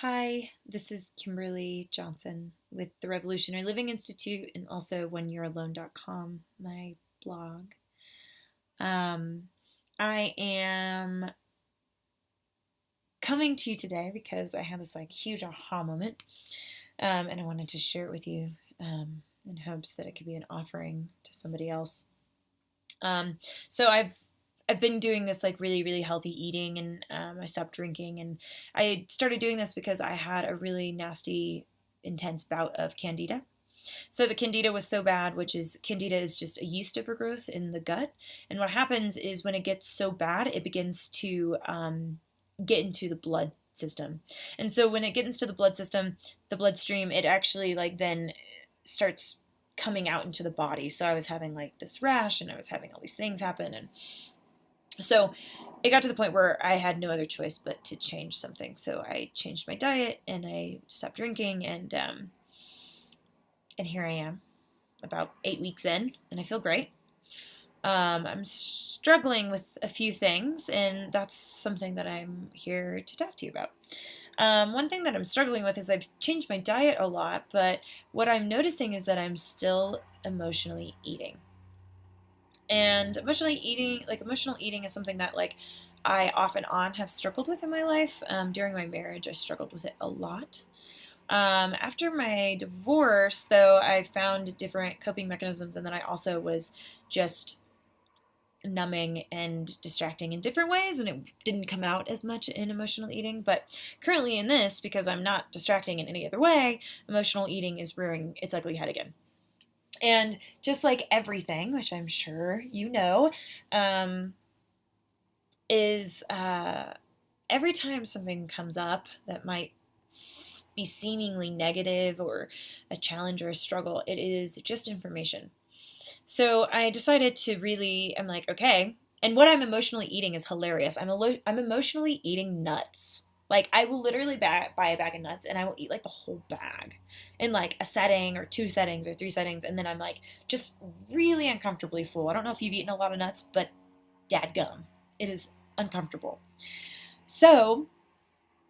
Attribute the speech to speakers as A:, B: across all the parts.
A: Hi, this is Kimberly Johnson with the Revolutionary Living Institute and also whenyou'realone.com, my blog. Um, I am coming to you today because I had this huge aha moment, and I wanted to share it with you in hopes that it could be an offering to somebody else. So I've been doing this really healthy eating, and I stopped drinking, and I started doing this because I had a really nasty, intense bout of candida. So the candida was so bad, candida is just a yeast overgrowth in the gut, and what happens is when it gets so bad, it begins to get into the blood system, and so when it gets into the blood system, the bloodstream, it actually then starts coming out into the body. So I was having this rash, and I was having all these things happen, and so it got to the point where I had no other choice but to change something. So I changed my diet and I stopped drinking, and here I am, about 8 weeks in, and I feel great. I'm struggling with a few things, and that's something that I'm here to talk to you about. One thing that I'm struggling with is I've changed my diet a lot, but what I'm noticing is that I'm still emotionally eating. And emotional eating is something that I off and on have struggled with in my life. During my marriage, I struggled with it a lot. After my divorce, though, I found different coping mechanisms, and then I also was just numbing and distracting in different ways, and it didn't come out as much in emotional eating. But currently in this, because I'm not distracting in any other way, emotional eating is rearing its ugly head again. And just like everything, which I'm sure you know, is every time something comes up that might be seemingly negative or a challenge or a struggle, it is just information. So I decided to I'm like, okay. And what I'm emotionally eating is hilarious. I'm emotionally eating nuts. Like, I will literally buy a bag of nuts, and I will eat the whole bag in a setting or two settings or three settings. And then I'm just really uncomfortably full. I don't know if you've eaten a lot of nuts, but dadgum, it is uncomfortable. So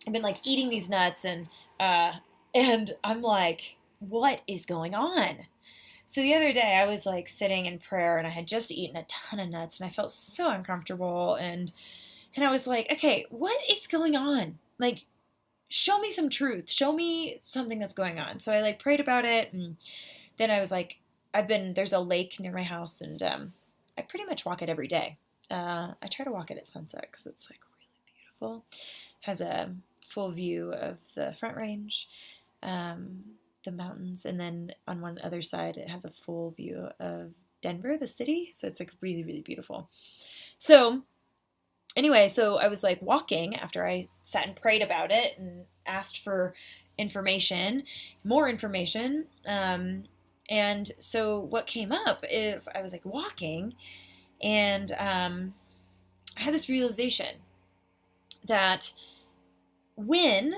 A: I've been eating these nuts, and I'm like, what is going on? So the other day I was sitting in prayer, and I had just eaten a ton of nuts, and I felt so uncomfortable, and I was like, okay, what is going on? Show me some truth. Show me something that's going on. So I prayed about it, and then I was there's a lake near my house, and I pretty much walk it every day. I try to walk it at sunset because it's really beautiful. Has a full view of the Front Range, the mountains, and then on one other side it has a full view of Denver, the city. So it's really beautiful. So anyway, so I was walking after I sat and prayed about it and asked for information, more information. And so what came up is I was walking, and I had this realization that when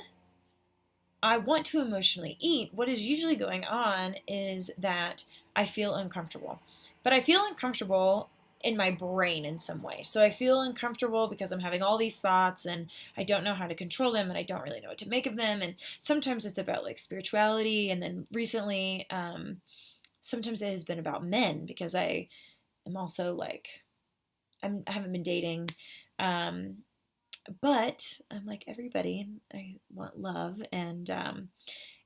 A: I want to emotionally eat, what is usually going on is that I feel uncomfortable. But I feel uncomfortable in my brain in some way. So I feel uncomfortable because I'm having all these thoughts, and I don't know how to control them, and I don't really know what to make of them. And sometimes it's about spirituality, and then recently, sometimes it has been about men, because I am also I haven't been dating. But I'm like everybody, and I want love, and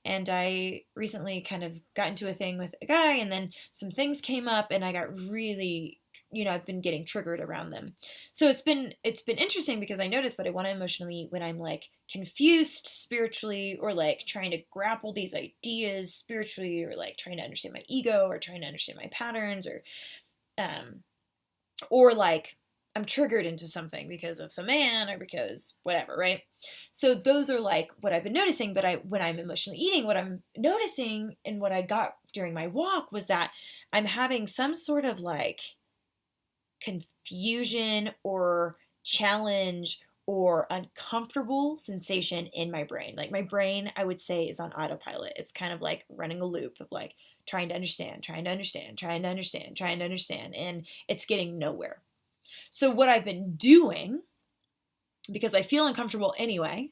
A: I recently kind of got into a thing with a guy, and then some things came up, and I got really, I've been getting triggered around them. So it's been interesting, because I noticed that I want to emotionally eat when I'm confused spiritually, or trying to grapple these ideas spiritually, or trying to understand my ego, or trying to understand my patterns, um or I'm triggered into something because of some man, or because whatever, right? So those are what I've been noticing. But when I'm emotionally eating, what I'm noticing, and what I got during my walk, was that I'm having some sort of confusion or challenge or uncomfortable sensation in my brain. My brain, I would say, is on autopilot. It's kind of running a loop of trying to understand, trying to understand, trying to understand, trying to understand, and it's getting nowhere. So what I've been doing, because I feel uncomfortable anyway,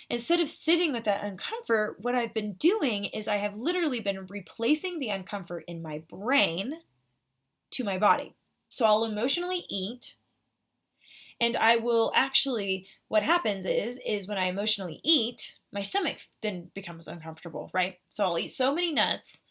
A: Instead of sitting with that uncomfort, what I've been doing is I have literally been replacing the uncomfort in my brain to my body. So I'll emotionally eat, and I will actually, what happens is when I emotionally eat, my stomach then becomes uncomfortable, right? So I'll eat so many nuts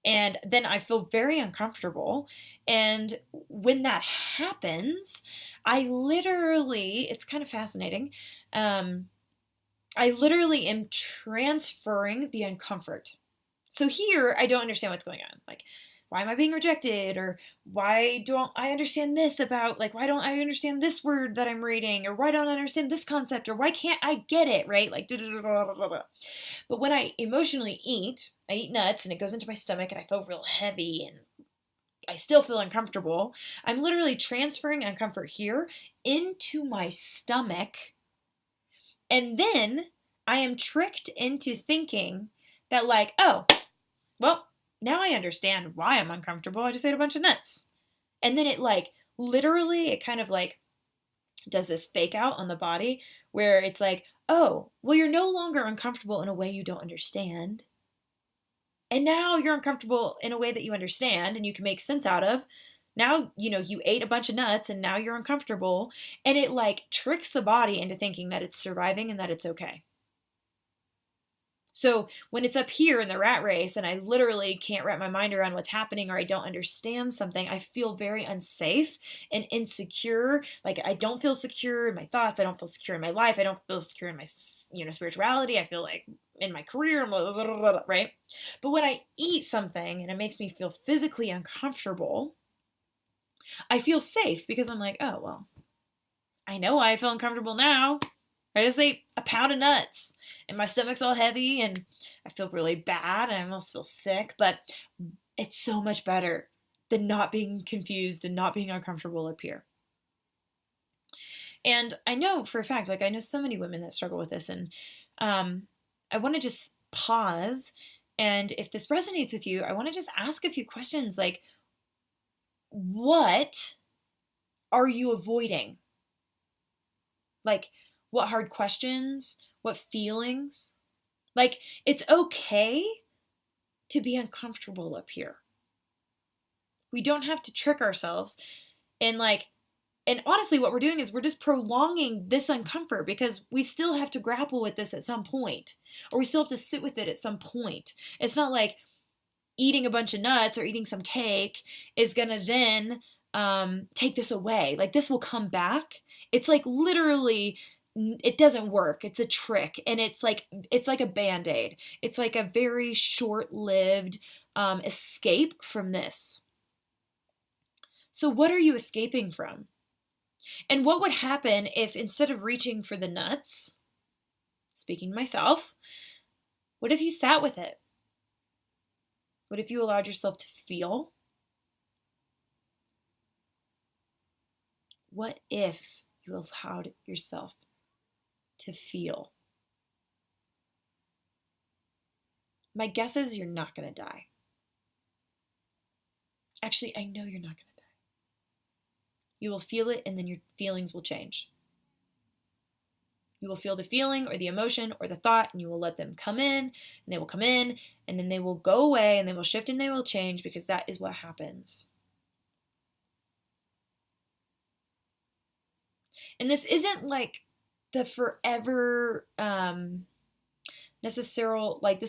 A: and then I feel very uncomfortable. And when that happens, I literally, it's kind of fascinating. I literally am transferring the uncomfort. So here, I don't understand what's going on. Like, why am I being rejected? Or why don't I understand this about, like, why don't I understand this word that I'm reading? Or why don't I understand this concept? Or why can't I get it, right? Like, blah, blah, blah, blah. But when I emotionally eat, I eat nuts and it goes into my stomach and I feel real heavy and I still feel uncomfortable. I'm literally transferring uncomfort here into my stomach. And then I am tricked into thinking that, like, oh, well, now I understand why I'm uncomfortable. I just ate a bunch of nuts. And then it, like, literally, it kind of like does this fake out on the body where it's like, oh, well, you're no longer uncomfortable in a way you don't understand. And now you're uncomfortable in a way that you understand and you can make sense out of. Now, you ate a bunch of nuts and now you're uncomfortable. And it, like, tricks the body into thinking that it's surviving and that it's okay. So when it's up here in the rat race and I literally can't wrap my mind around what's happening or I don't understand something, I feel very unsafe and insecure. Like, I don't feel secure in my thoughts. I don't feel secure in my life. I don't feel secure in my, spirituality. I feel like in my career, blah, blah, blah, blah, right? But when I eat something and it makes me feel physically uncomfortable, I feel safe because I'm like, oh, well, I know I feel uncomfortable now. I just ate a pound of nuts and my stomach's all heavy and I feel really bad and I almost feel sick, but it's so much better than not being confused and not being uncomfortable up here. And I know for a fact, like, I know so many women that struggle with this, and I want to just pause. And if this resonates with you, I want to just ask a few questions like, what are you avoiding? Like, what hard questions? What feelings? Like, it's okay to be uncomfortable up here. We don't have to trick ourselves. And honestly, what we're doing is we're just prolonging this uncomfort because we still have to grapple with this at some point, or we still have to sit with it at some point. It's not like eating a bunch of nuts or eating some cake is gonna then take this away. Like, this will come back. It's like literally, it doesn't work. It's a trick, and it's like a band-aid. It's like a very short-lived escape from this. So what are you escaping from? And what would happen if, instead of reaching for the nuts, speaking to myself, what if you sat with it? What if you allowed yourself to feel? What if you allowed yourself to feel? My guess is you're not going to die. Actually, I know you're not going to die. You will feel it, and then your feelings will change. You will feel the feeling or the emotion or the thought, and you will let them come in, and they will come in, and then they will go away, and they will shift, and they will change, because that is what happens. And this isn't like the forever this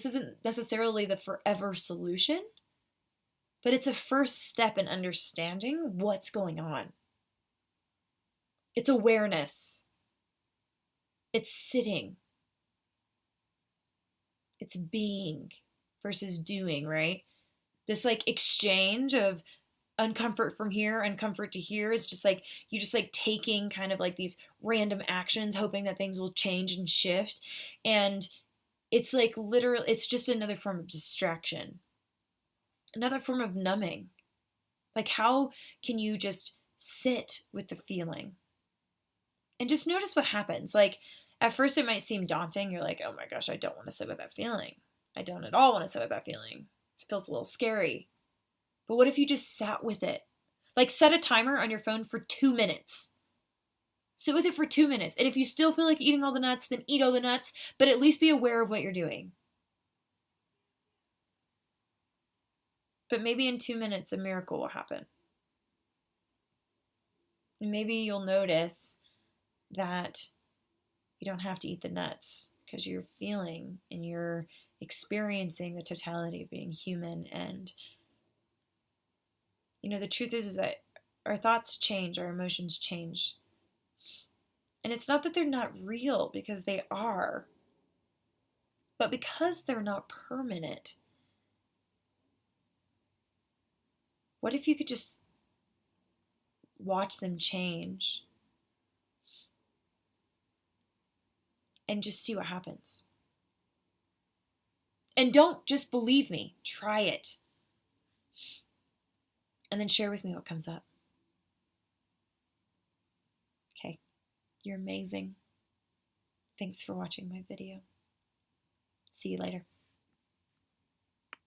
A: isn't necessarily the forever solution, but it's a first step in understanding what's going on. It's awareness. It's sitting. It's being versus doing, right? This, like, exchange of uncomfort from here, uncomfort to here is just like, you just like taking kind of like these random actions, hoping that things will change and shift. And it's like literally, it's just another form of distraction, another form of numbing. Like, how can you just sit with the feeling and just notice what happens? Like, at first it might seem daunting. You're like, oh my gosh, I don't want to sit with that feeling. I don't at all want to sit with that feeling. It feels a little scary. But what if you just sat with it? Like, set a timer on your phone for 2 minutes. Sit with it for 2 minutes. And if you still feel like eating all the nuts, then eat all the nuts, but at least be aware of what you're doing. But maybe in 2 minutes, a miracle will happen. And maybe you'll notice that you don't have to eat the nuts because you're feeling and you're experiencing the totality of being human. And, the truth is that our thoughts change, our emotions change. And it's not that they're not real, because they are. But because they're not permanent, what if you could just watch them change and just see what happens? And don't just believe me, try it. And then share with me what comes up. Okay, you're amazing. Thanks for watching my video. See you later.